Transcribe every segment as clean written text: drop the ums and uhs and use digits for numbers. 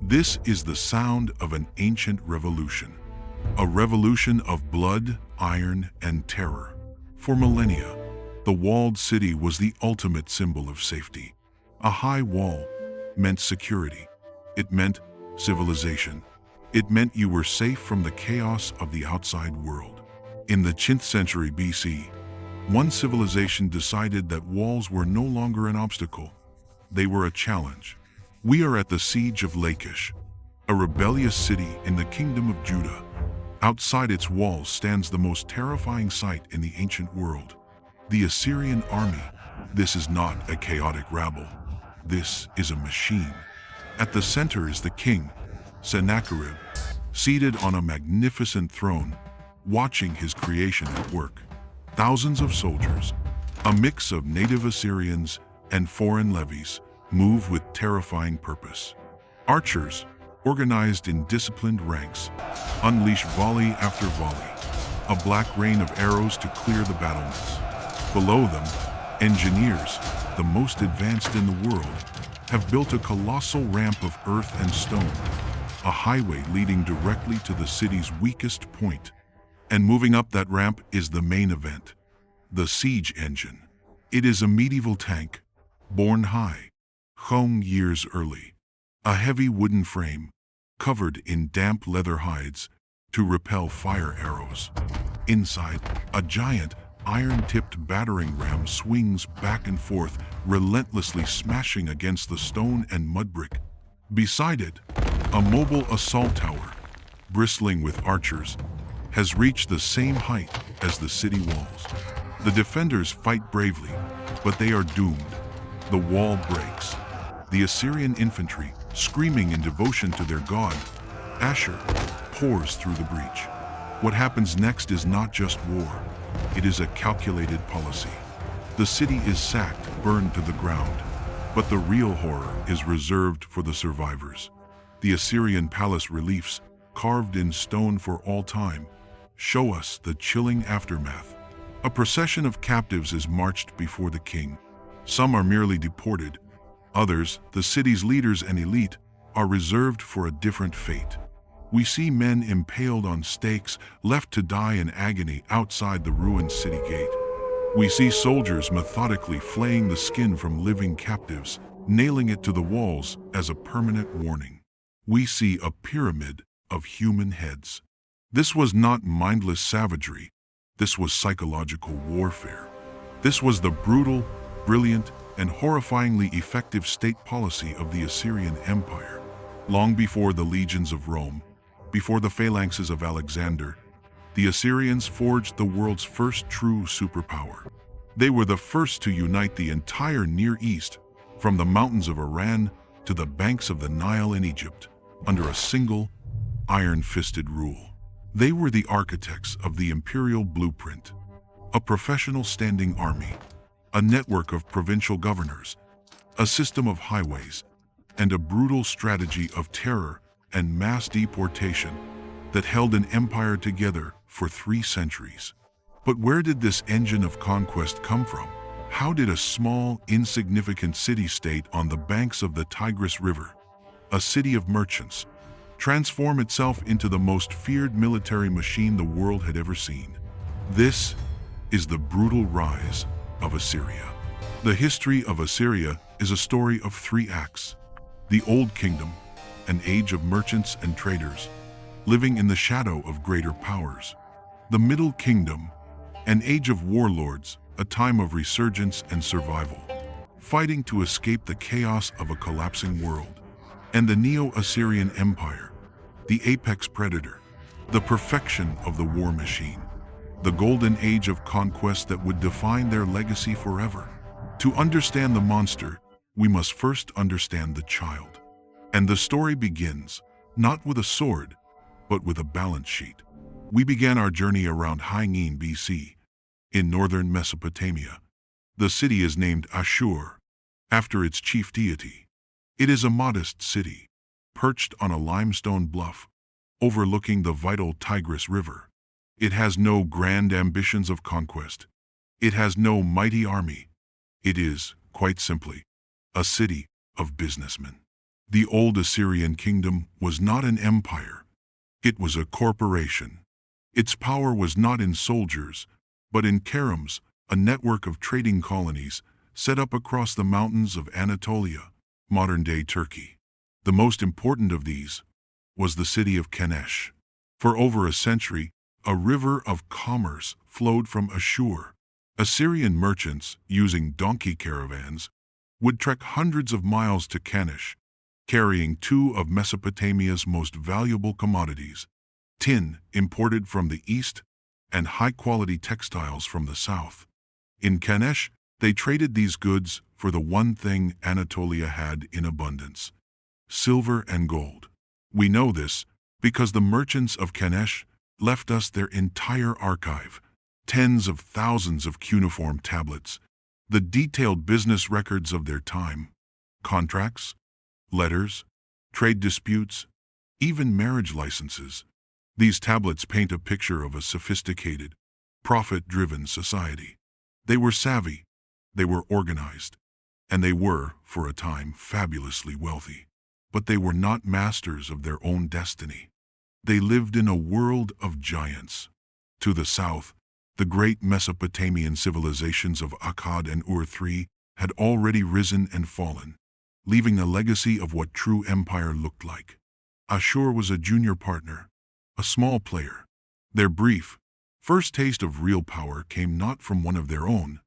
This is the sound of an ancient revolution. A revolution of blood, iron, and terror. For millennia, the walled city was the ultimate symbol of safety. A high wall meant security. It meant civilization. It meant you were safe from the chaos of the outside world. In the 10th century BC, one civilization decided that walls were no longer an obstacle. They were a challenge. We are at the siege of Lachish, a rebellious city in the kingdom of Judah. Outside its walls stands the most terrifying sight in the ancient world. The Assyrian army. This is not a chaotic rabble. This is a machine. At the center is the king, Sennacherib, seated on a magnificent throne, watching his creation at work. Thousands of soldiers, a mix of native Assyrians and foreign levies, move with terrifying purpose. Archers, organized in disciplined ranks, unleash volley after volley, a black rain of arrows to clear the battlements. Below them, engineers, the most advanced in the world, have built a colossal ramp of earth and stone, a highway leading directly to the city's weakest point. And moving up that ramp is the main event, the siege engine. It is a medieval tank, born high, hung years early. A heavy wooden frame, covered in damp leather hides, to repel fire arrows. Inside, a giant, iron-tipped battering ram swings back and forth, relentlessly smashing against the stone and mud brick. Beside it, a mobile assault tower, bristling with archers, has reached the same height as the city walls. The defenders fight bravely, but they are doomed. The wall breaks. The Assyrian infantry, screaming in devotion to their god, Ashur, pours through the breach. What happens next is not just war. It is a calculated policy. The city is sacked, burned to the ground. But the real horror is reserved for the survivors. The Assyrian palace reliefs, carved in stone for all time, show us the chilling aftermath. A procession of captives is marched before the king. Some are merely deported. Others, the city's leaders and elite, are reserved for a different fate. We see men impaled on stakes, left to die in agony outside the ruined city gate. We see soldiers methodically flaying the skin from living captives, nailing it to the walls as a permanent warning. We see a pyramid of human heads. This was not mindless savagery. This was psychological warfare. This was the brutal, brilliant, and horrifyingly effective state policy of the Assyrian Empire. Long before the legions of Rome, before the phalanxes of Alexander, the Assyrians forged the world's first true superpower. They were the first to unite the entire Near East, from the mountains of Iran to the banks of the Nile in Egypt, under a single, iron-fisted rule. They were the architects of the imperial blueprint, a professional standing army, a network of provincial governors, a system of highways, and a brutal strategy of terror and mass deportation that held an empire together for 3 centuries. But where did this engine of conquest come from? How did a small, insignificant city-state on the banks of the Tigris River, a city of merchants, transform itself into the most feared military machine the world had ever seen? This is the brutal rise of Assyria. The history of Assyria is a story of 3 acts. The Old Kingdom, an age of merchants and traders, living in the shadow of greater powers. The Middle Kingdom, an age of warlords, a time of resurgence and survival, fighting to escape the chaos of a collapsing world. And the Neo-Assyrian Empire, the apex predator, the perfection of the war machine, the golden age of conquest that would define their legacy forever. To understand the monster, we must first understand the child. And the story begins, not with a sword, but with a balance sheet. We began our journey around High BC, in northern Mesopotamia. The city is named Ashur, after its chief deity. It is a modest city, perched on a limestone bluff, overlooking the vital Tigris River. It has no grand ambitions of conquest. It has no mighty army. It is, quite simply, a city of businessmen. The old Assyrian kingdom was not an empire. It was a corporation. Its power was not in soldiers, but in harems, a network of trading colonies set up across the mountains of Anatolia, modern-day Turkey. The most important of these was the city of Kanesh. For over a century, a river of commerce flowed from Ashur. Assyrian merchants, using donkey caravans, would trek hundreds of miles to Kanesh, carrying two of Mesopotamia's most valuable commodities: tin, imported from the east, and high-quality textiles from the south. In Kanesh, they traded these goods for the one thing Anatolia had in abundance: silver and gold. We know this because the merchants of Kanesh left us their entire archive, tens of thousands of cuneiform tablets, the detailed business records of their time, contracts, letters, trade disputes, even marriage licenses. These tablets paint a picture of a sophisticated, profit-driven society. They were savvy, they were organized, and they were, for a time, fabulously wealthy. But they were not masters of their own destiny. They lived in a world of giants. To the south, the great Mesopotamian civilizations of Akkad and Ur III had already risen and fallen, leaving a legacy of what true empire looked like. Ashur was a junior partner, a small player. Their brief, first taste of real power came not from one of their own,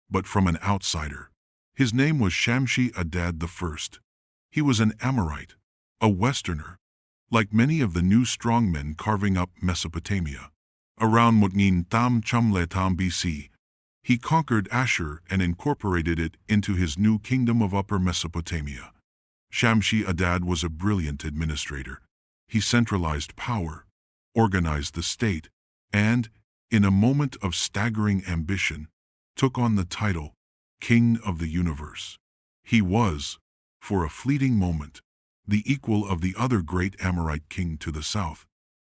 but from an outsider. His name was Shamshi-Adad I. He was an Amorite, a Westerner, like many of the new strongmen carving up Mesopotamia. Around Mutnin Tam Chumletam BC, he conquered Ashur and incorporated it into his new kingdom of Upper Mesopotamia. Shamshi-Adad was a brilliant administrator. He centralized power, organized the state, and, in a moment of staggering ambition, took on the title King of the Universe. He was, for a fleeting moment, the equal of the other great Amorite king to the south,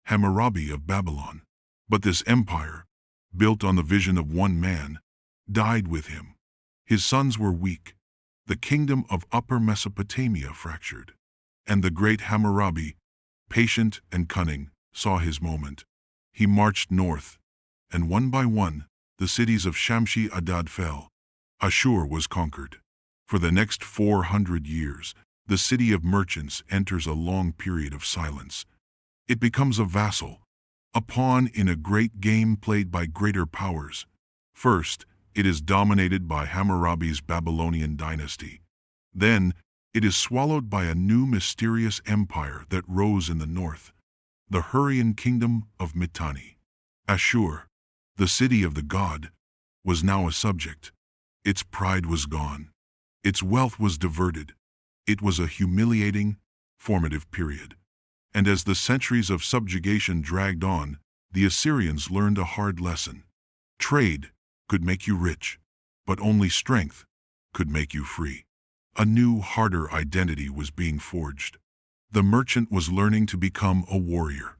Hammurabi of Babylon. But this empire, built on the vision of one man, died with him. His sons were weak, the kingdom of Upper Mesopotamia fractured, and the great Hammurabi, patient and cunning, saw his moment. He marched north, and one by one, the cities of Shamshi-Adad fell. Ashur was conquered. For the next 400 years, the city of merchants enters a long period of silence. It becomes a vassal, a pawn in a great game played by greater powers. First, it is dominated by Hammurabi's Babylonian dynasty. Then, it is swallowed by a new mysterious empire that rose in the north, the Hurrian kingdom of Mitanni. Ashur, the city of the god, was now a subject. Its pride was gone. Its wealth was diverted. It was a humiliating, formative period. And as the centuries of subjugation dragged on, the Assyrians learned a hard lesson. Trade could make you rich, but only strength could make you free. A new, harder identity was being forged. The merchant was learning to become a warrior.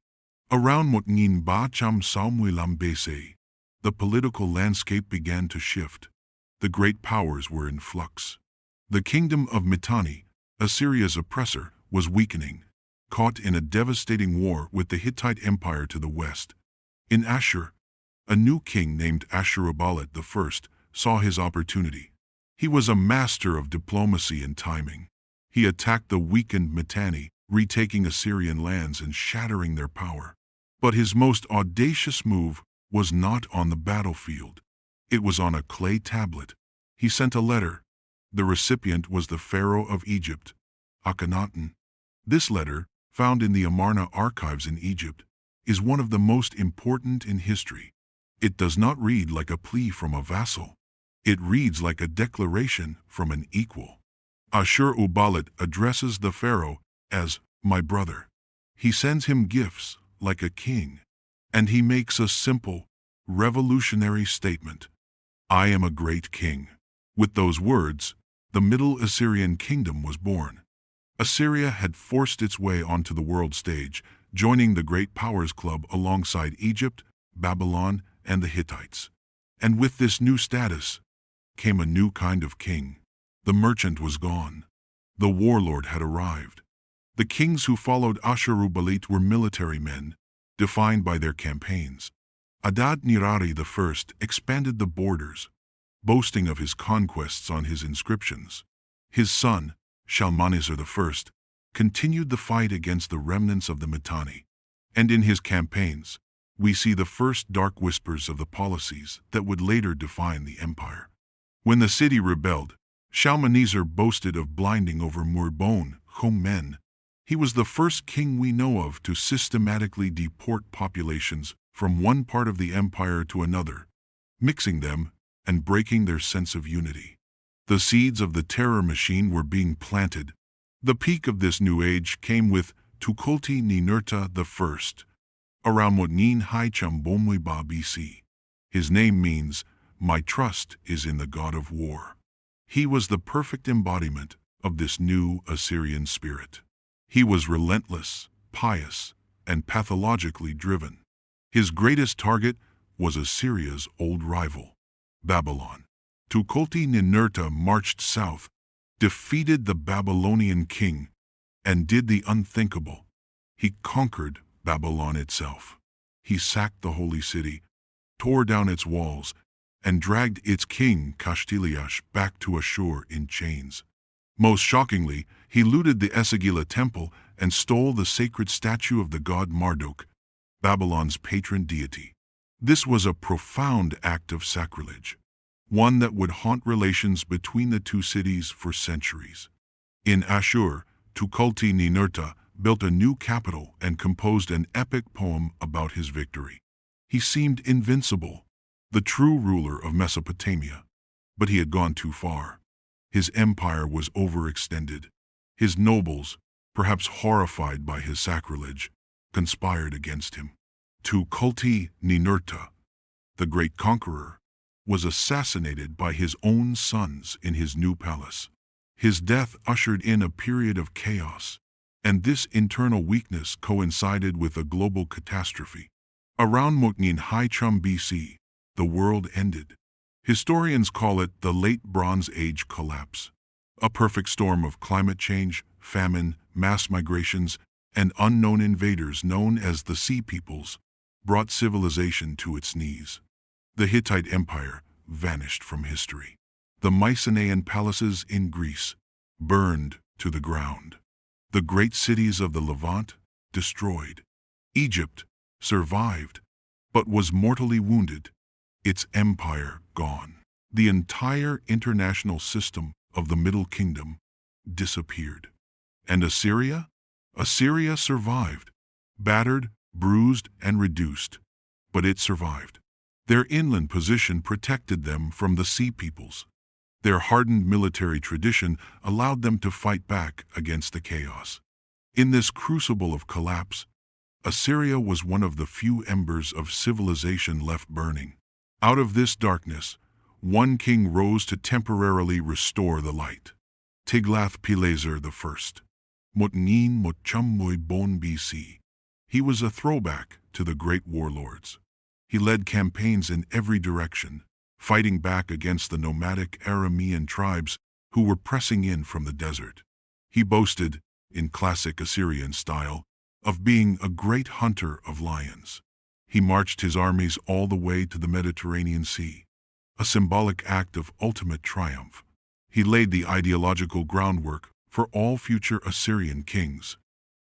Around Mutnin Bacham Saumuilam Bese, the political landscape began to shift. The great powers were in flux. The kingdom of Mitanni, Assyria's oppressor, was weakening, caught in a devastating war with the Hittite Empire to the west. In Ashur, a new king named Ashurbanipal I saw his opportunity. He was a master of diplomacy and timing. He attacked the weakened Mitanni, retaking Assyrian lands and shattering their power. But his most audacious move was not on the battlefield. It was on a clay tablet. He sent a letter. The recipient was the Pharaoh of Egypt, Akhenaten. This letter, found in the Amarna archives in Egypt, is one of the most important in history. It does not read like a plea from a vassal. It reads like a declaration from an equal. Ashurbanipal addresses the Pharaoh as my brother. He sends him gifts like a king, and he makes a simple, revolutionary statement. I am a great king. With those words, the Middle Assyrian kingdom was born. Assyria had forced its way onto the world stage, joining the great powers club alongside Egypt, Babylon, and the Hittites. And with this new status came a new kind of king. The merchant was gone. The warlord had arrived. The kings who followed Ashurbanipal were military men, defined by their campaigns. Adad-nirari I expanded the borders, boasting of his conquests on his inscriptions. His son, Shalmaneser I, continued the fight against the remnants of the Mitanni. And in his campaigns, we see the first dark whispers of the policies that would later define the empire. When the city rebelled, Shalmaneser boasted of blinding over Murbone, men. He was the first king we know of to systematically deport populations from one part of the empire to another, mixing them and breaking their sense of unity. The seeds of the terror machine were being planted. The peak of this new age came with Tiglath-Pileser I, around Nineveh BC. His name means, "My trust is in the God of war." He was the perfect embodiment of this new Assyrian spirit. He was relentless, pious, and pathologically driven. His greatest target was Assyria's old rival, Babylon. Tiglath-Pileser marched south, defeated the Babylonian king, and did the unthinkable. He conquered Babylon itself. He sacked the holy city, tore down its walls, and dragged its king Kashtiliash back to Ashur in chains. Most shockingly, he looted the Esagila temple and stole the sacred statue of the god Marduk, Babylon's patron deity. This was a profound act of sacrilege, one that would haunt relations between the two cities for centuries. In Ashur, Tiglath-Pileser built a new capital and composed an epic poem about his victory. He seemed invincible, the true ruler of Mesopotamia, but he had gone too far. His empire was overextended. His nobles, perhaps horrified by his sacrilege, conspired against him. Tiglath-Pileser, the great conqueror, was assassinated by his own sons in his new palace. His death ushered in a period of chaos, and this internal weakness coincided with a global catastrophe. Around Nineveh BC, the world ended. Historians call it the Late Bronze Age collapse, a perfect storm of climate change, famine, mass migrations, and unknown invaders known as the Sea Peoples brought civilization to its knees. The Hittite Empire vanished from history. The Mycenaean palaces in Greece burned to the ground. The great cities of the Levant destroyed. Egypt survived, but was mortally wounded, its empire gone. The entire international system of the Middle Kingdom disappeared. And Assyria? Assyria survived, battered, bruised, and reduced, but it survived. Their inland position protected them from the Sea Peoples. Their hardened military tradition allowed them to fight back against the chaos. In this crucible of collapse, Assyria was one of the few embers of civilization left burning. Out of this darkness, one king rose to temporarily restore the light. Tiglath-Pileser I, Mesopotamia BC. He was a throwback to the great warlords. He led campaigns in every direction, fighting back against the nomadic Aramean tribes who were pressing in from the desert. He boasted, in classic Assyrian style, of being a great hunter of lions. He marched his armies all the way to the Mediterranean Sea, a symbolic act of ultimate triumph. He laid the ideological groundwork for all future Assyrian kings.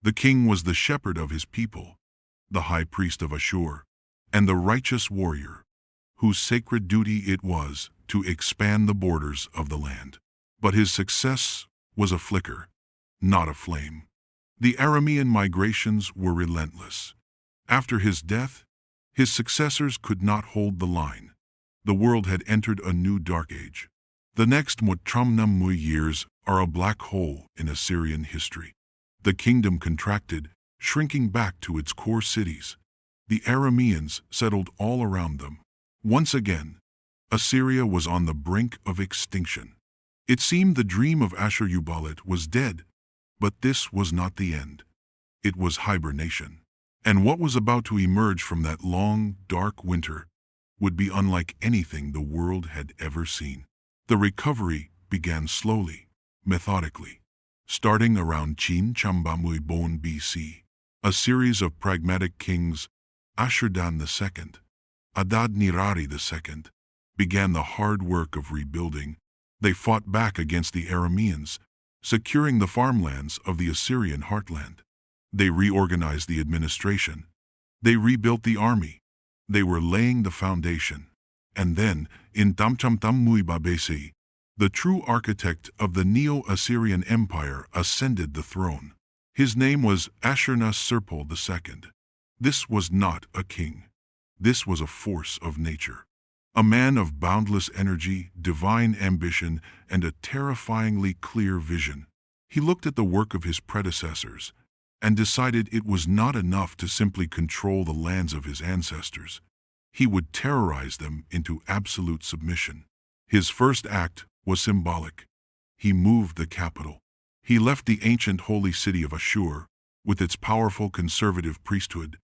The king was the shepherd of his people, the high priest of Ashur, and the righteous warrior, whose sacred duty it was to expand the borders of the land. But his success was a flicker, not a flame. The Aramean migrations were relentless. After his death, his successors could not hold the line. The world had entered a new dark age. The next years are a black hole in Assyrian history. The kingdom contracted, shrinking back to its core cities. The Arameans settled all around them. Once again, Assyria was on the brink of extinction. It seemed the dream of Ashurbanipal was dead, but this was not the end. It was hibernation. And what was about to emerge from that long, dark winter would be unlike anything the world had ever seen. The recovery began slowly, methodically. Starting around Chin Chambamui Bon BC, a series of pragmatic kings, Ashurdan II, Adad Nirari II, began the hard work of rebuilding. They fought back against the Arameans, securing the farmlands of the Assyrian heartland. They reorganized the administration. They rebuilt the army. They were laying the foundation. And then, in Tamchamtam Babesi, the true architect of the Neo-Assyrian Empire ascended the throne. His name was Ashurbanipal II. This was not a king. This was a force of nature. A man of boundless energy, divine ambition, and a terrifyingly clear vision. He looked at the work of his predecessors and decided it was not enough to simply control the lands of his ancestors. He would terrorize them into absolute submission. His first act was symbolic. He moved the capital. He left the ancient holy city of Ashur, with its powerful conservative priesthood,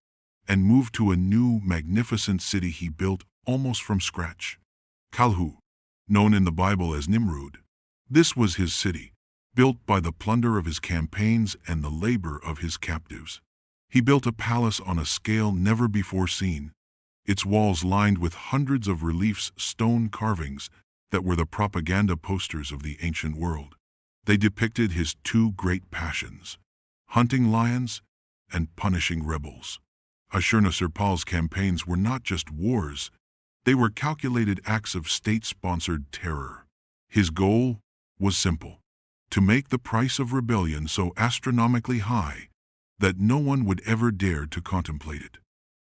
and moved to a new, magnificent city he built almost from scratch. Kalhu, known in the Bible as Nimrud. This was his city, built by the plunder of his campaigns and the labor of his captives. He built a palace on a scale never before seen, its walls lined with hundreds of reliefs, stone carvings that were the propaganda posters of the ancient world. They depicted his two great passions, hunting lions and punishing rebels. Ashurnasirpal's campaigns were not just wars, they were calculated acts of state-sponsored terror. His goal was simple: to make the price of rebellion so astronomically high that no one would ever dare to contemplate it.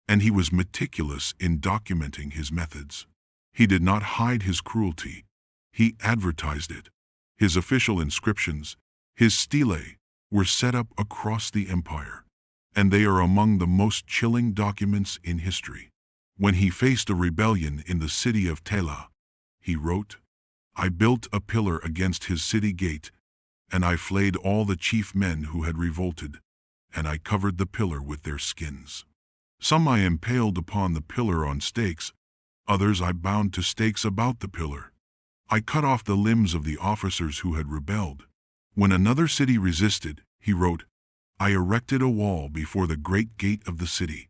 And he was meticulous in documenting his methods. He did not hide his cruelty, he advertised it. His official inscriptions, his stelae, were set up across the empire, and they are among the most chilling documents in history. When he faced a rebellion in the city of Tela, he wrote, "I built a pillar against his city gate, and I flayed all the chief men who had revolted, and I covered the pillar with their skins. Some I impaled upon the pillar on stakes, others I bound to stakes about the pillar. I cut off the limbs of the officers who had rebelled. When another city resisted," he wrote, "I erected a wall before the great gate of the city.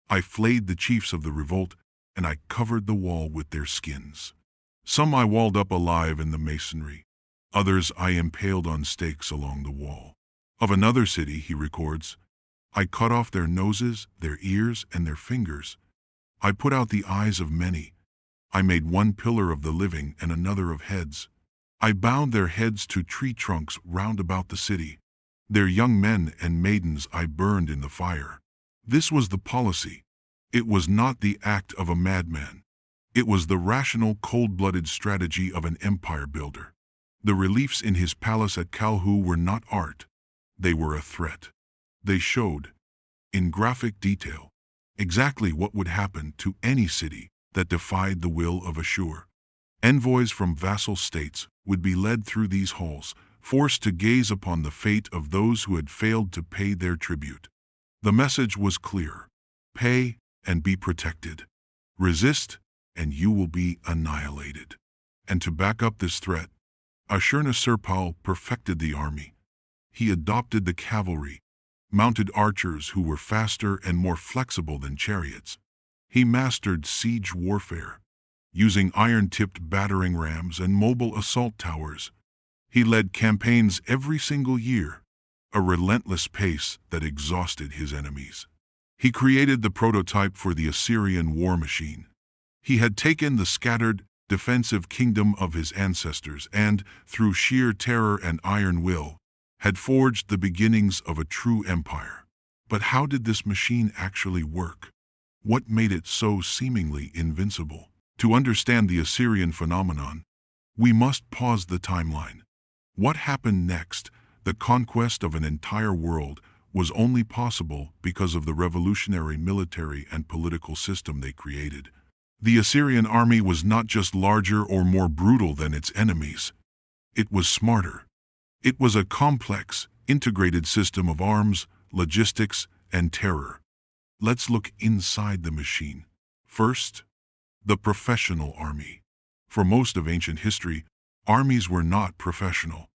I flayed the chiefs of the revolt, and I covered the wall with their skins. Some I walled up alive in the masonry, others I impaled on stakes along the wall." Of another city, he records, "I cut off their noses, their ears, and their fingers. I put out the eyes of many. I made one pillar of the living and another of heads. I bound their heads to tree trunks round about the city. Their young men and maidens I burned in the fire." This was the policy. It was not the act of a madman. It was the rational, cold-blooded strategy of an empire builder. The reliefs in his palace at Kalhu were not art. They were a threat. They showed, in graphic detail, exactly what would happen to any city that defied the will of Ashur. Envoys from vassal states would be led through these halls, forced to gaze upon the fate of those who had failed to pay their tribute. The message was clear: pay and be protected. Resist and you will be annihilated. And to back up this threat, Ashurnasirpal perfected the army. He adopted the cavalry, mounted archers who were faster and more flexible than chariots. He mastered siege warfare, using iron-tipped battering rams and mobile assault towers. He led campaigns every single year, a relentless pace that exhausted his enemies. He created the prototype for the Assyrian war machine. He had taken the scattered, defensive kingdom of his ancestors and, through sheer terror and iron will, had forged the beginnings of a true empire. But how did this machine actually work? What made it so seemingly invincible? To understand the Assyrian phenomenon, we must pause the timeline. What happened next? The conquest of an entire world was only possible because of the revolutionary military and political system they created. The Assyrian army was not just larger or more brutal than its enemies. It was smarter. It was a complex, integrated system of arms, logistics, and terror. Let's look inside the machine. First, the professional army. For most of ancient history, armies were not professional.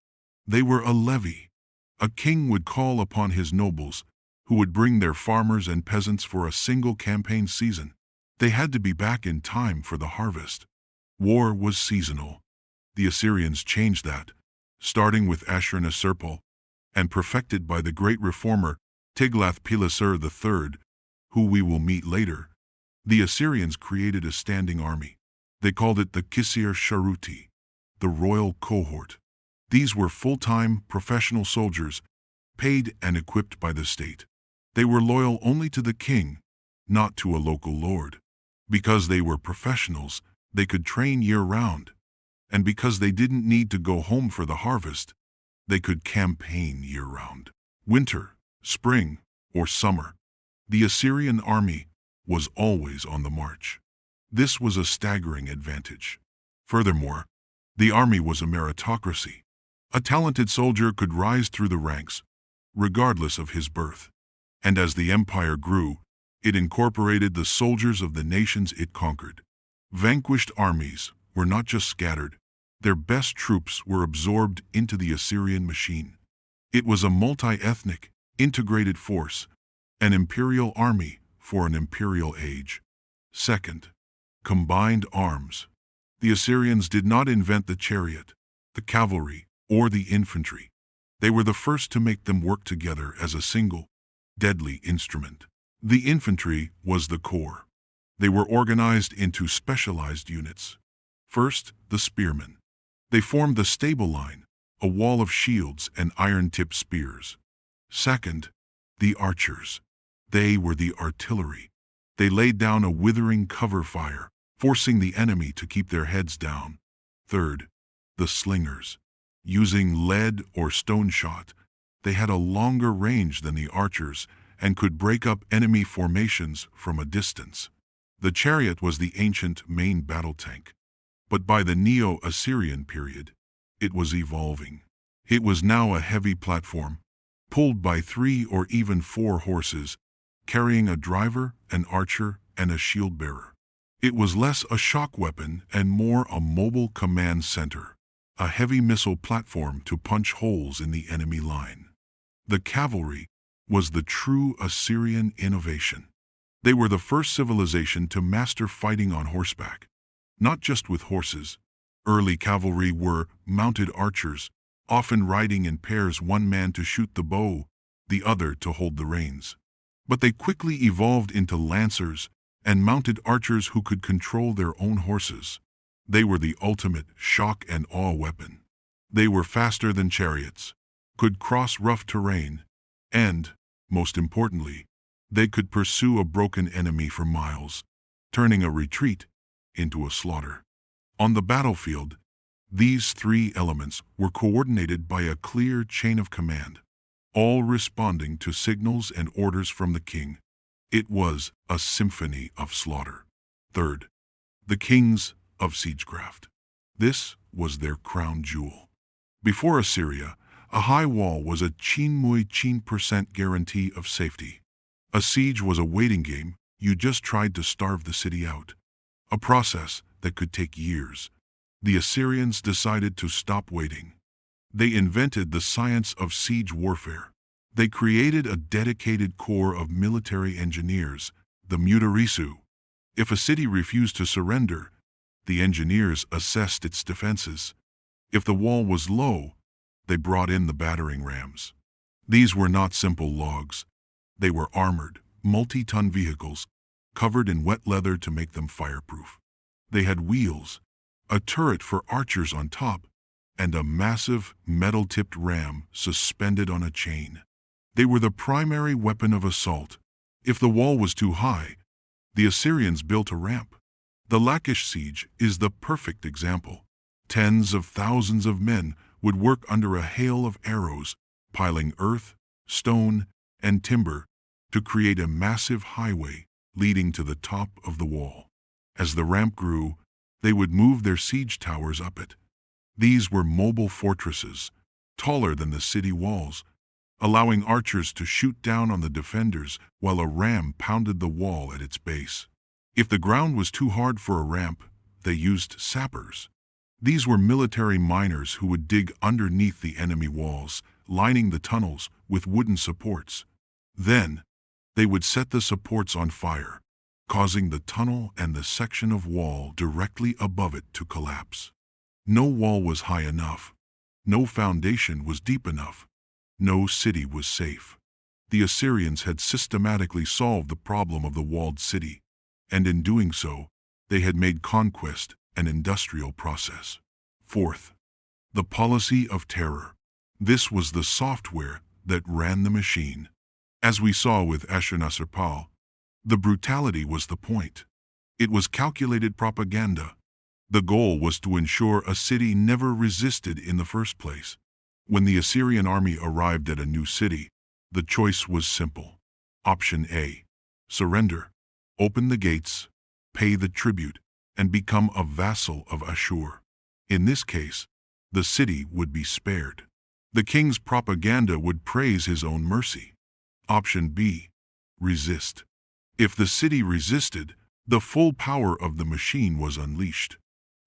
They were a levy, A king would call upon his nobles, who would bring their farmers and peasants for a single campaign season. They had to be back in time for the harvest. War was seasonal. The Assyrians changed that, starting with Ashurbanipal, and perfected by the great reformer Tiglath-Pileser III, who we will meet later. The Assyrians created a standing army. They called it the Kisir-Sharuti, the royal cohort. These were full-time, professional soldiers, paid and equipped by the state. They were loyal only to the king, not to a local lord. Because they were professionals, they could train year-round. And because they didn't need to go home for the harvest, they could campaign year-round. Winter, spring, or summer, the Assyrian army was always on the march. This was a staggering advantage. Furthermore, the army was a meritocracy. A talented soldier could rise through the ranks, regardless of his birth. And as the empire grew, it incorporated the soldiers of the nations it conquered. Vanquished armies were not just scattered, their best troops were absorbed into the Assyrian machine. It was a multi-ethnic, integrated force, an imperial army for an imperial age. Second, combined arms. The Assyrians did not invent the chariot, the cavalry, or the infantry. They were the first to make them work together as a single, deadly instrument. The infantry was the core. They were organized into specialized units. First, the spearmen. They formed the stable line, a wall of shields and iron-tipped spears. Second, the archers. They were the artillery. They laid down a withering cover fire, forcing the enemy to keep their heads down. Third, the slingers. Using lead or stone shot, they had a longer range than the archers and could break up enemy formations from a distance. The chariot was the ancient main battle tank. But by the Neo-Assyrian period, it was evolving. It was now a heavy platform, pulled by 3 or even 4 horses, carrying a driver, an archer, and a shield-bearer. It was less a shock weapon and more a mobile command center, a heavy missile platform to punch holes in the enemy line. The cavalry was the true Assyrian innovation. They were the first civilization to master fighting on horseback. Not just with horses. Early cavalry were mounted archers, often riding in pairs, one man to shoot the bow, the other to hold the reins. But they quickly evolved into lancers and mounted archers who could control their own horses. They were the ultimate shock and awe weapon. They were faster than chariots, could cross rough terrain, and, most importantly, they could pursue a broken enemy for miles, turning a retreat into a slaughter. On the battlefield, these 3 elements were coordinated by a clear chain of command, all responding to signals and orders from the king. It was a symphony of slaughter. Third, the kings of siegecraft. This was their crown jewel. Before Assyria, a high wall was a 99% guarantee of safety. A siege was a waiting game. You just tried to starve the city out. A process that could take years. The Assyrians decided to stop waiting. They invented the science of siege warfare. They created a dedicated corps of military engineers, the MilitaryHistory. If a city refused to surrender, the engineers assessed its defenses. If the wall was low, they brought in the battering rams. These were not simple logs. They were armored, multi-ton vehicles, covered in wet leather to make them fireproof. They had wheels, a turret for archers on top, and a massive metal-tipped ram suspended on a chain. They were the primary weapon of assault. If the wall was too high, the Assyrians built a ramp. The Lachish siege is the perfect example. Tens of thousands of men would work under a hail of arrows, piling earth, stone, and timber to create a massive highway leading to the top of the wall. As the ramp grew, they would move their siege towers up it. These were mobile fortresses, taller than the city walls, allowing archers to shoot down on the defenders while a ram pounded the wall at its base. If the ground was too hard for a ramp, they used sappers. These were military miners who would dig underneath the enemy walls, lining the tunnels with wooden supports. Then, they would set the supports on fire, causing the tunnel and the section of wall directly above it to collapse. No wall was high enough. No foundation was deep enough. No city was safe. The Assyrians had systematically solved the problem of the walled city, and in doing so, they had made conquest an industrial process. Fourth, the policy of terror. This was the software that ran the machine. As we saw with Ashurbanipal, the brutality was the point. It was calculated propaganda. The goal was to ensure a city never resisted in the first place. When the Assyrian army arrived at a new city, the choice was simple. Option A: surrender, open the gates, pay the tribute, and become a vassal of Ashur. In this case, the city would be spared. The king's propaganda would praise his own mercy. Option B: resist. If the city resisted, the full power of the machine was unleashed.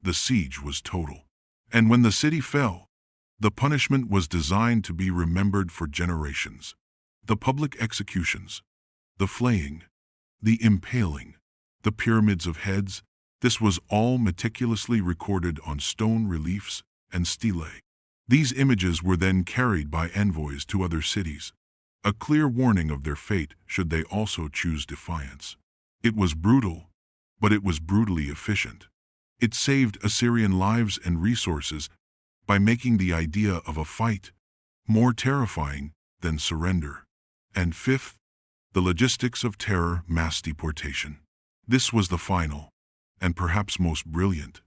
The siege was total. And when the city fell, the punishment was designed to be remembered for generations. The public executions, the flaying, the impaling, the pyramids of heads, this was all meticulously recorded on stone reliefs and stelae. These images were then carried by envoys to other cities, a clear warning of their fate should they also choose defiance. It was brutal, but it was brutally efficient. It saved Assyrian lives and resources by making the idea of a fight more terrifying than surrender. And fifth, the logistics of terror, mass deportation. This was the final, and perhaps most brilliant,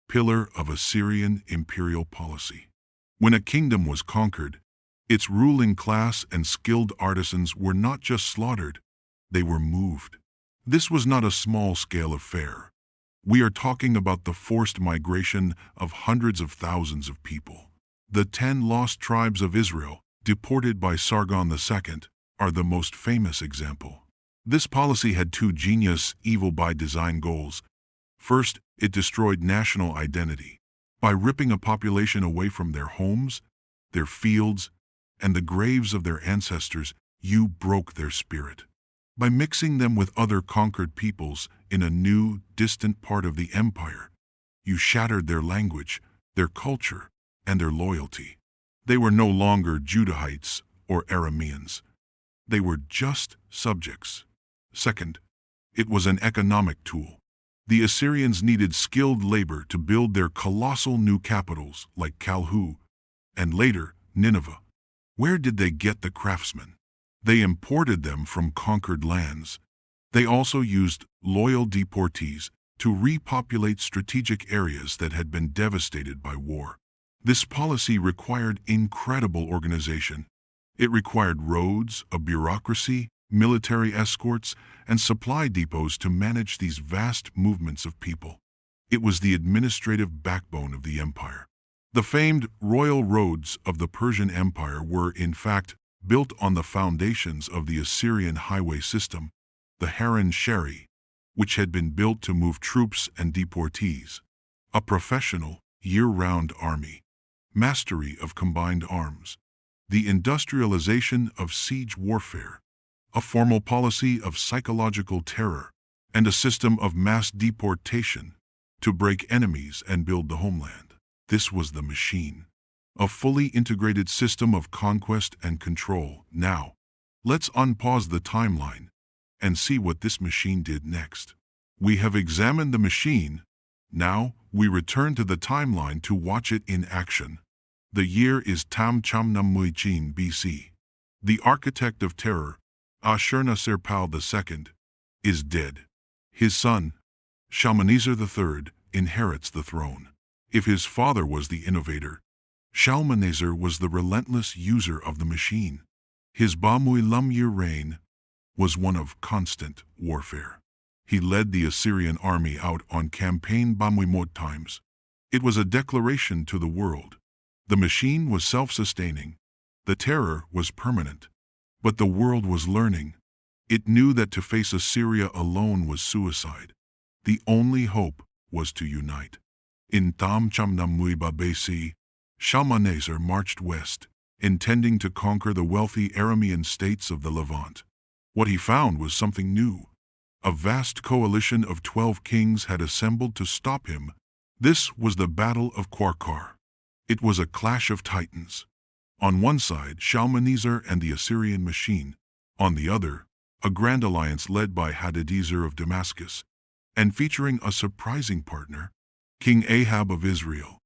pillar of Assyrian imperial policy. When a kingdom was conquered, its ruling class and skilled artisans were not just slaughtered, they were moved. This was not a small-scale affair. We are talking about the forced migration of hundreds of thousands of people. The 10 lost tribes of Israel, deported by Sargon II, are the most famous example. This policy had two genius, evil-by-design goals. First, it destroyed national identity. By ripping a population away from their homes, their fields, and the graves of their ancestors, you broke their spirit. By mixing them with other conquered peoples in a new, distant part of the empire, you shattered their language, their culture, and their loyalty. They were no longer Judahites or Arameans. They were just subjects. Second, it was an economic tool. The Assyrians needed skilled labor to build their colossal new capitals like Calhu and later Nineveh. Where did they get the craftsmen? They imported them from conquered lands. They also used loyal deportees to repopulate strategic areas that had been devastated by war. This policy required incredible organization. It required roads, a bureaucracy, military escorts, and supply depots to manage these vast movements of people. It was the administrative backbone of the empire. The famed royal roads of the Persian Empire were, in fact, built on the foundations of the Assyrian highway system, the Haran Sheri, which had been built to move troops and deportees. A professional, year-round army. Mastery of combined arms. The industrialization of siege warfare. A formal policy of psychological terror, and a system of mass deportation to break enemies and build the homeland. This was the machine. A fully integrated system of conquest and control. Now, let's unpause the timeline and see what this machine did next. We have examined the machine. Now, we return to the timeline to watch it in action. The year is Tam Chamnam BC. The architect of terror, Ashurbanipal II, is dead. His son, Shalmaneser III, inherits the throne. If his father was the innovator, Shalmaneser was the relentless user of the machine. His Ba-Mu-Lum-Year reign was one of constant warfare. He led the Assyrian army out on campaign Ba-Mu-Mot times. It was a declaration to the world. The machine was self-sustaining. The terror was permanent. But the world was learning. It knew that to face Assyria alone was suicide. The only hope was to unite. In Tam Chamnam BC, Shalmaneser marched west. intending to conquer the wealthy Aramean states of the Levant. What he found was something new. A vast coalition of 12 kings had assembled to stop him. This was the Battle of Qarqar. It was a clash of titans. On one side, Shalmaneser and the Assyrian machine. On the other, a grand alliance led by Hadadezer of Damascus, and featuring a surprising partner, King Ahab of Israel,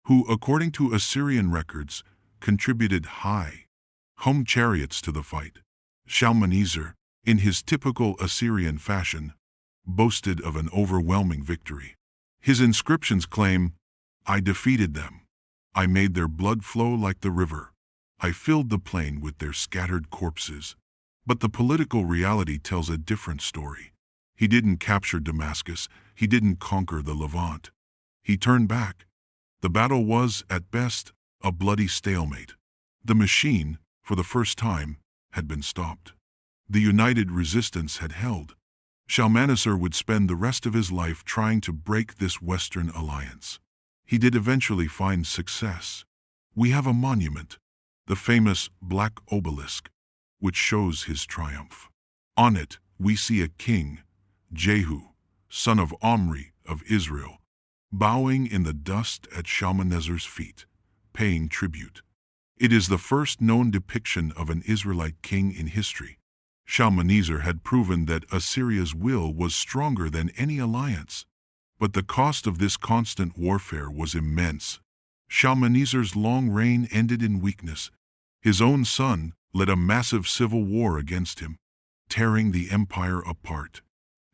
who, according to Assyrian records, contributed home chariots to the fight. Shalmaneser, in his typical Assyrian fashion, boasted of an overwhelming victory. His inscriptions claim, "I defeated them. I made their blood flow like the river. I filled the plain with their scattered corpses." But the political reality tells a different story. He didn't capture Damascus. He didn't conquer the Levant. He turned back. The battle was, at best, a bloody stalemate. The machine, for the first time, had been stopped. The united resistance had held. Shalmaneser would spend the rest of his life trying to break this Western alliance. He did eventually find success. We have a monument, the famous Black Obelisk, which shows his triumph. On it, we see a king, Jehu, son of Omri of Israel, bowing in the dust at Shalmaneser's feet, paying tribute. It is the first known depiction of an Israelite king in history. Shalmaneser had proven that Assyria's will was stronger than any alliance. But the cost of this constant warfare was immense. Shalmaneser's long reign ended in weakness. His own son led a massive civil war against him, tearing the empire apart.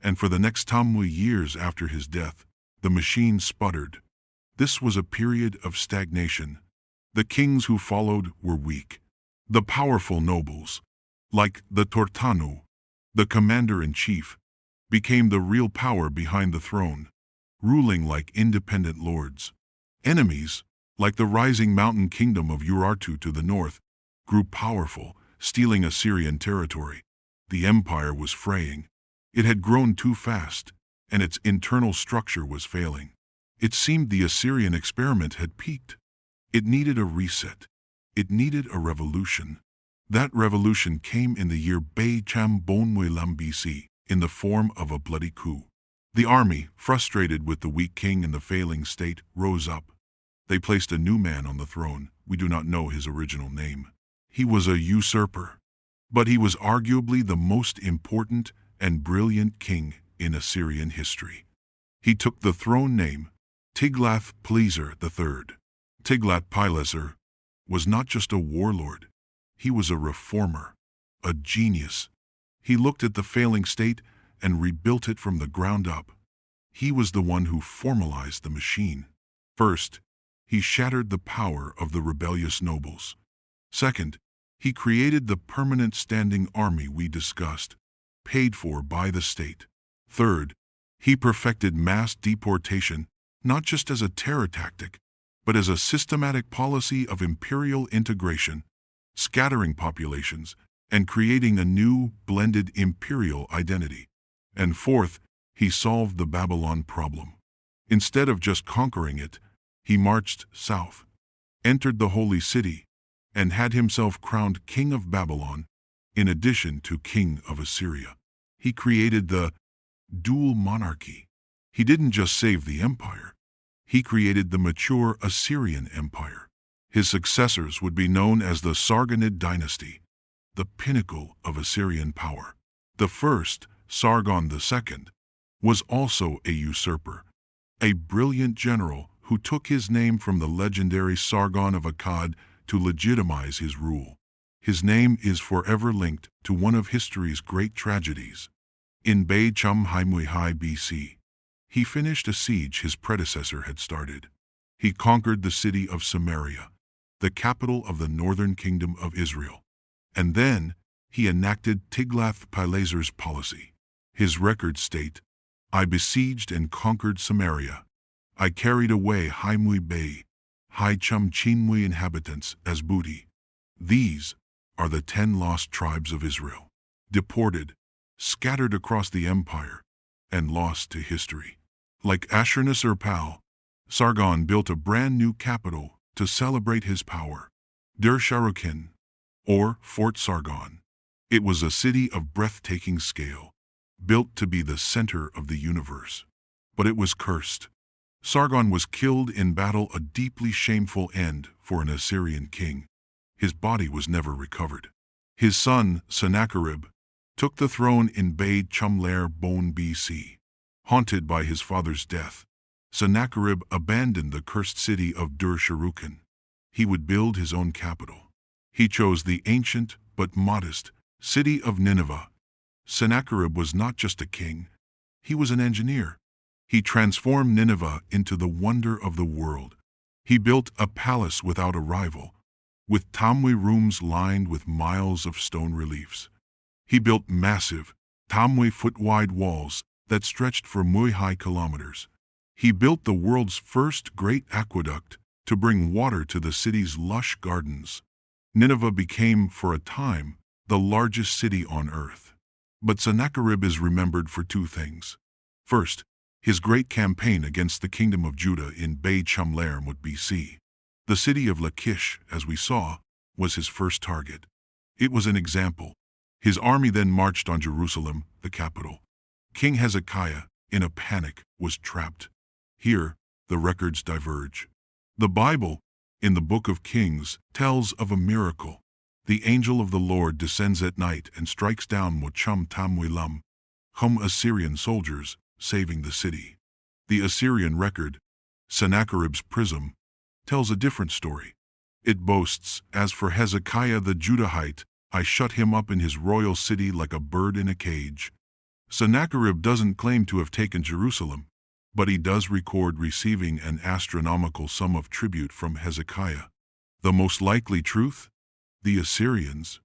And for the next Tammuz years after his death, the machine sputtered. This was a period of stagnation. The kings who followed were weak. The powerful nobles, like the Tortanu, the commander-in-chief, became the real power behind the throne, ruling like independent lords. Enemies, like the rising mountain kingdom of Urartu to the north, grew powerful, stealing Assyrian territory. The empire was fraying. It had grown too fast, and its internal structure was failing. It seemed the Assyrian experiment had peaked. It needed a reset. It needed a revolution. That revolution came in the year Elam BC, in the form of a bloody coup. The army, frustrated with the weak king and the failing state, rose up. They placed a new man on the throne. We do not know his original name. He was a usurper, but he was arguably the most important and brilliant king in Assyrian history. He took the throne name Tiglath-Pileser III. Tiglath-Pileser was not just a warlord. He was a reformer, a genius. He looked at the failing state and rebuilt it from the ground up. He was the one who formalized the machine. First, he shattered the power of the rebellious nobles. Second, he created the permanent standing army we discussed, paid for by the state. Third, he perfected mass deportation, not just as a terror tactic, but as a systematic policy of imperial integration, scattering populations and creating a new, blended imperial identity. And fourth, he solved the Babylon problem. Instead of just conquering it, he marched south, entered the holy city, and had himself crowned king of Babylon, in addition to king of Assyria. He created the dual monarchy. He didn't just save the empire. He created the mature Assyrian Empire. His successors would be known as the Sargonid dynasty, the pinnacle of Assyrian power. The first, Sargon II, was also a usurper, a brilliant general who took his name from the legendary Sargon of Akkad to legitimize his rule. His name is forever linked to one of history's great tragedies. In Chum-Hai-Mui-Hai BC, he finished a siege his predecessor had started. He conquered the city of Samaria, the capital of the northern kingdom of Israel. And then, he enacted Tiglath-Pileser's policy. His records state, "I besieged and conquered Samaria. I carried away Hai-Mui Bay, Hai-Chum-Chinmui inhabitants as booty." These are the 10 lost tribes of Israel, deported, scattered across the empire, and lost to history. Like Ashurbanipal, Sargon built a brand new capital to celebrate his power. Dur-Sharrukin, or Fort Sargon. It was a city of breathtaking scale, built to be the center of the universe. But it was cursed. Sargon was killed in battle, a deeply shameful end for an Assyrian king. His body was never recovered. His son, Sennacherib, took the throne in Beit Chumler Bon BC. Haunted by his father's death, Sennacherib abandoned the cursed city of Dur-Sharrukin. He would build his own capital. He chose the ancient but modest city of Nineveh. Sennacherib was not just a king, he was an engineer. He transformed Nineveh into the wonder of the world. He built a palace without a rival, with Tamwi rooms lined with miles of stone reliefs. He built massive, Tamwi-foot-wide walls that stretched for high kilometers. He built the world's first great aqueduct to bring water to the city's lush gardens. Nineveh became, for a time, the largest city on earth. But Sennacherib is remembered for two things. First, his great campaign against the kingdom of Judah in Beit Chumler BC. The city of Lachish, as we saw, was his first target. It was an example. His army then marched on Jerusalem, the capital. King Hezekiah, in a panic, was trapped. Here, the records diverge. The Bible, in the Book of Kings, tells of a miracle. The angel of the Lord descends at night and strikes down Mochum Tamwilam, Assyrian soldiers, saving the city. The Assyrian record, Sennacherib's prism, tells a different story. It boasts, "As for Hezekiah the Judahite, I shut him up in his royal city like a bird in a cage." Sennacherib doesn't claim to have taken Jerusalem, but he does record receiving an astronomical sum of tribute from Hezekiah. The most likely truth? The Assyrians,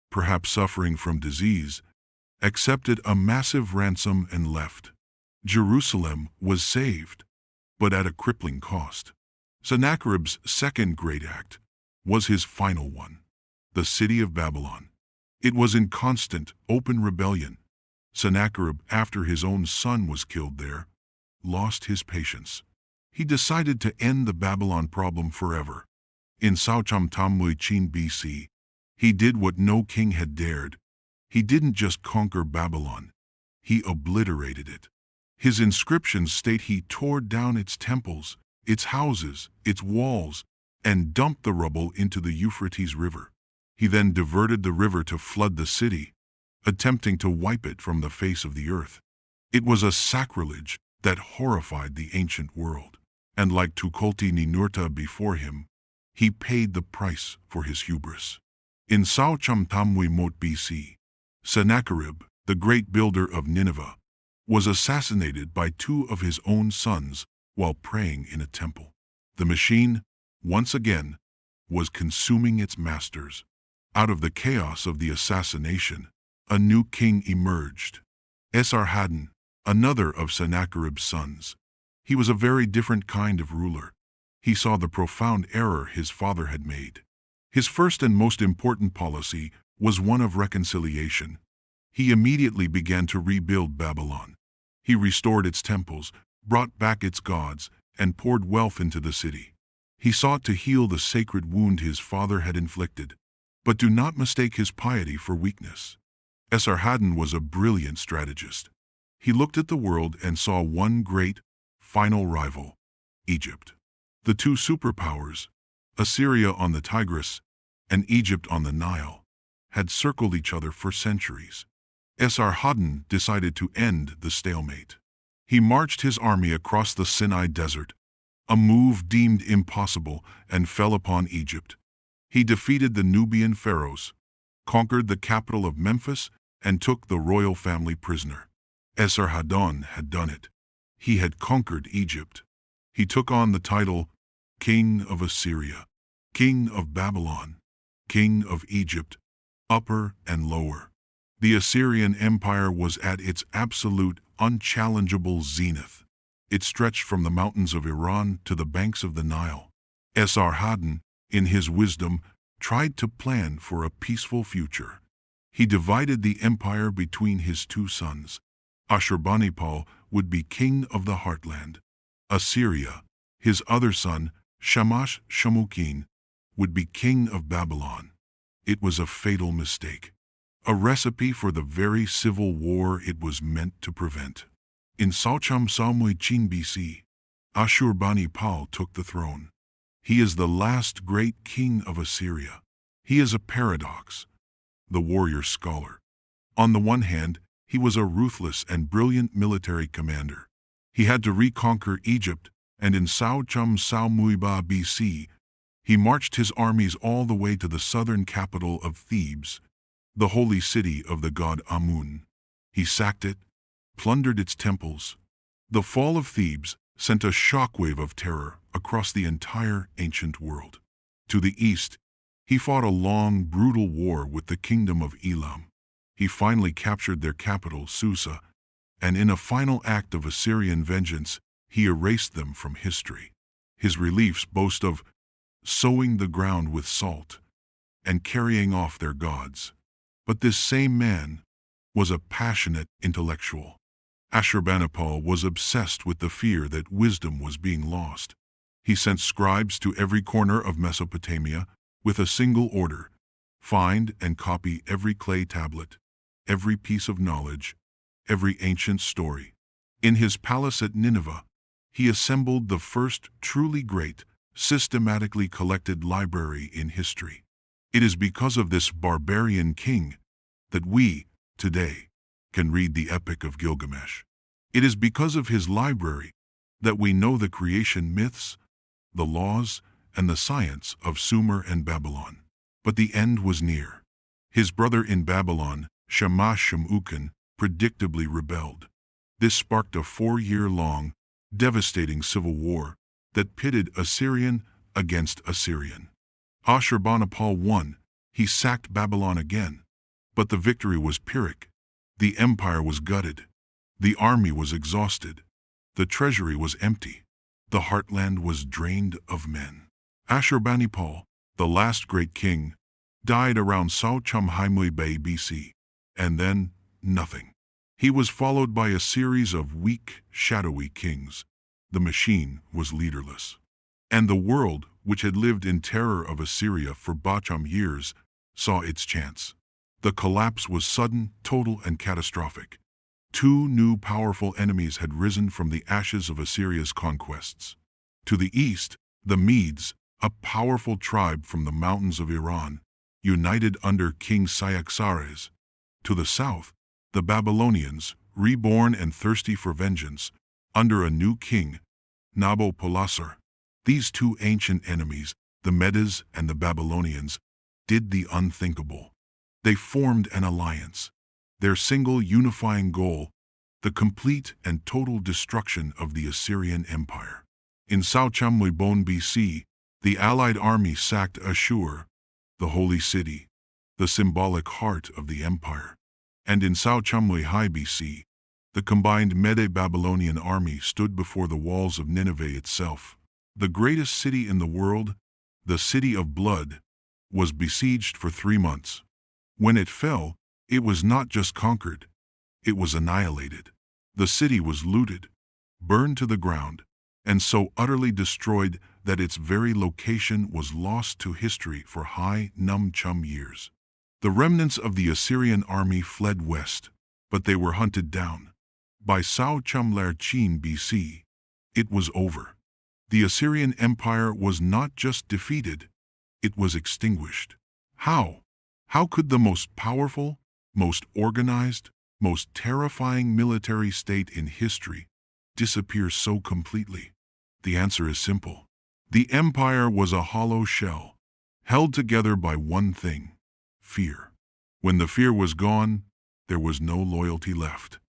perhaps suffering from disease, accepted a massive ransom and left. Jerusalem was saved, but at a crippling cost. Sennacherib's second great act was his final one, the city of Babylon. It was in constant, open rebellion. Sennacherib, after his own son was killed there, lost his patience. He decided to end the Babylon problem forever. In Saucham Tamwi Chin BC, he did what no king had dared. He didn't just conquer Babylon, he obliterated it. His inscriptions state he tore down its temples, its houses, its walls, and dumped the rubble into the Euphrates River. He then diverted the river to flood the city, attempting to wipe it from the face of the earth. It was a sacrilege that horrified the ancient world, and like Tukulti Ninurta before him, he paid the price for his hubris. In Saucham Tamwi Mot BC, Sennacherib, the great builder of Nineveh, was assassinated by two of his own sons while praying in a temple. The machine, once again, was consuming its masters. Out of the chaos of the assassination, a new king emerged, Esarhaddon, another of Sennacherib's sons. He was a very different kind of ruler. He saw the profound error his father had made. His first and most important policy was one of reconciliation. He immediately began to rebuild Babylon. He restored its temples, brought back its gods, and poured wealth into the city. He sought to heal the sacred wound his father had inflicted. But do not mistake his piety for weakness. Esarhaddon was a brilliant strategist. He looked at the world and saw one great, final rival, Egypt. The two superpowers, Assyria on the Tigris and Egypt on the Nile, had circled each other for centuries. Esarhaddon decided to end the stalemate. He marched his army across the Sinai Desert, a move deemed impossible, and fell upon Egypt. He defeated the Nubian pharaohs, conquered the capital of Memphis, and took the royal family prisoner. Esarhaddon had done it. He had conquered Egypt. He took on the title King of Assyria, King of Babylon, King of Egypt, Upper and Lower. The Assyrian Empire was at its absolute, unchallengeable zenith. It stretched from the mountains of Iran to the banks of the Nile. Esarhaddon, in his wisdom, tried to plan for a peaceful future. He divided the empire between his two sons. Ashurbanipal would be king of the heartland. Assyria, his other son, Shamash-Shamukin, would be king of Babylon. It was a fatal mistake, a recipe for the very civil war it was meant to prevent. In Saucham Salmuichin BC, Ashurbanipal took the throne. He is the last great king of Assyria. He is a paradox, the warrior scholar. On the one hand, he was a ruthless and brilliant military commander. He had to reconquer Egypt, and in Saucham Salmuiba BC, he marched his armies all the way to the southern capital of Thebes, the holy city of the god Amun. He sacked it, plundered its temples. The fall of Thebes sent a shockwave of terror across the entire ancient world. To the east, he fought a long, brutal war with the kingdom of Elam. He finally captured their capital, Susa, and in a final act of Assyrian vengeance, he erased them from history. His reliefs boast of sowing the ground with salt and carrying off their gods. But this same man was a passionate intellectual. Ashurbanipal was obsessed with the fear that wisdom was being lost. He sent scribes to every corner of Mesopotamia with a single order: find and copy every clay tablet, every piece of knowledge, every ancient story. In his palace at Nineveh, he assembled the first truly great, systematically collected library in history. It is because of this barbarian king that we, today, can read the Epic of Gilgamesh. It is because of his library that we know the creation myths, the laws, and the science of Sumer and Babylon. But the end was near. His brother in Babylon, Shamash-Shum-Ukin, predictably rebelled. This sparked a 4-year-long, devastating civil war that pitted Assyrian against Assyrian. Ashurbanipal won. He sacked Babylon again. But the victory was Pyrrhic. The empire was gutted. The army was exhausted. The treasury was empty. The heartland was drained of men. Ashurbanipal, the last great king, died around Saucham Haimui-Bay BC. And then, nothing. He was followed by a series of weak, shadowy kings. The machine was leaderless. And the world, which had lived in terror of Assyria for Bacham years, saw its chance. The collapse was sudden, total, and catastrophic. 2 new powerful enemies had risen from the ashes of Assyria's conquests. To the east, the Medes, a powerful tribe from the mountains of Iran, united under King Cyaxares. To the south, the Babylonians, reborn and thirsty for vengeance, under a new king, Nabopolassar. These 2 ancient enemies, the Medes and the Babylonians, did the unthinkable. They formed an alliance. Their single unifying goal, the complete and total destruction of the Assyrian Empire. In Saucham-Libon BC, the allied army sacked Ashur, the holy city, the symbolic heart of the empire. And in Saucham-Lihai BC, the combined Mede-Babylonian army stood before the walls of Nineveh itself. The greatest city in the world, the city of blood, was besieged for 3 months. When it fell, it was not just conquered, it was annihilated. The city was looted, burned to the ground, and so utterly destroyed that its very location was lost to history for Num-Chum years. The remnants of the Assyrian army fled west, but they were hunted down. By Saucham-Larchin BC, it was over. The Assyrian Empire was not just defeated, it was extinguished. How? How could the most powerful, most organized, most terrifying military state in history disappear so completely? The answer is simple. The empire was a hollow shell, held together by one thing: fear. When the fear was gone, there was no loyalty left.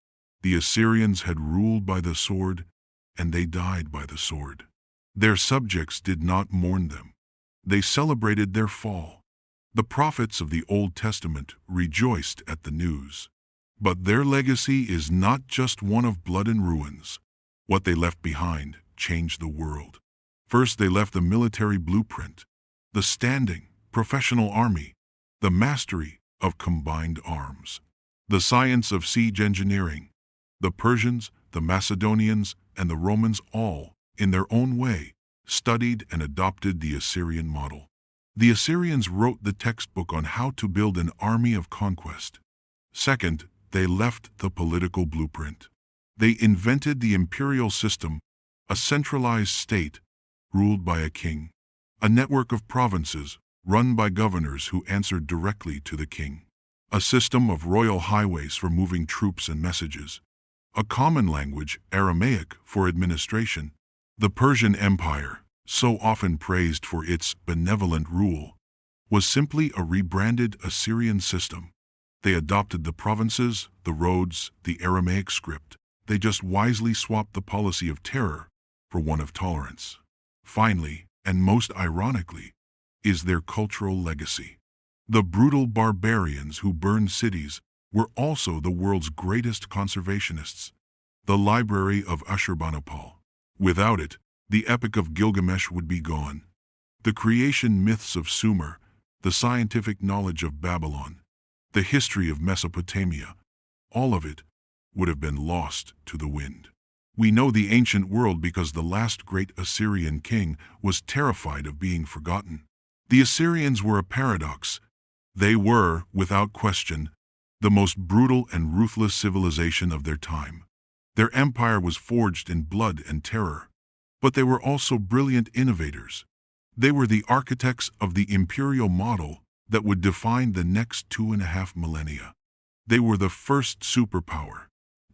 The Assyrians had ruled by the sword, and they died by the sword. Their subjects did not mourn them. They celebrated their fall. The prophets of the Old Testament rejoiced at the news. But their legacy is not just one of blood and ruins. What they left behind changed the world. First, they left the military blueprint, the standing, professional army, the mastery of combined arms, the science of siege engineering. The Persians, the Macedonians, and the Romans all, in their own way, studied and adopted the Assyrian model. The Assyrians wrote the textbook on how to build an army of conquest. Second, they left the political blueprint. They invented the imperial system, a centralized state ruled by a king, a network of provinces run by governors who answered directly to the king, a system of royal highways for moving troops and messages, a common language, Aramaic, for administration. The Persian Empire, so often praised for its benevolent rule, was simply a rebranded Assyrian system. They adopted the provinces, the roads, the Aramaic script. They just wisely swapped the policy of terror for one of tolerance. Finally, and most ironically, is their cultural legacy. The brutal barbarians who burned cities were also the world's greatest conservationists. The library of Ashurbanipal. Without it, the Epic of Gilgamesh would be gone. The creation myths of Sumer, the scientific knowledge of Babylon, the history of Mesopotamia, all of it would have been lost to the wind. We know the ancient world because the last great Assyrian king was terrified of being forgotten. The Assyrians were a paradox. They were, without question, the most brutal and ruthless civilization of their time. Their empire was forged in blood and terror. But they were also brilliant innovators. They were the architects of the imperial model that would define the next 2.5 millennia. They were the first superpower,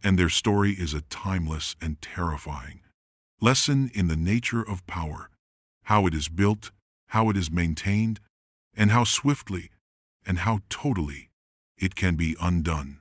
and their story is a timeless and terrifying lesson in the nature of power, how it is built, how it is maintained, and how swiftly and how totally it can be undone.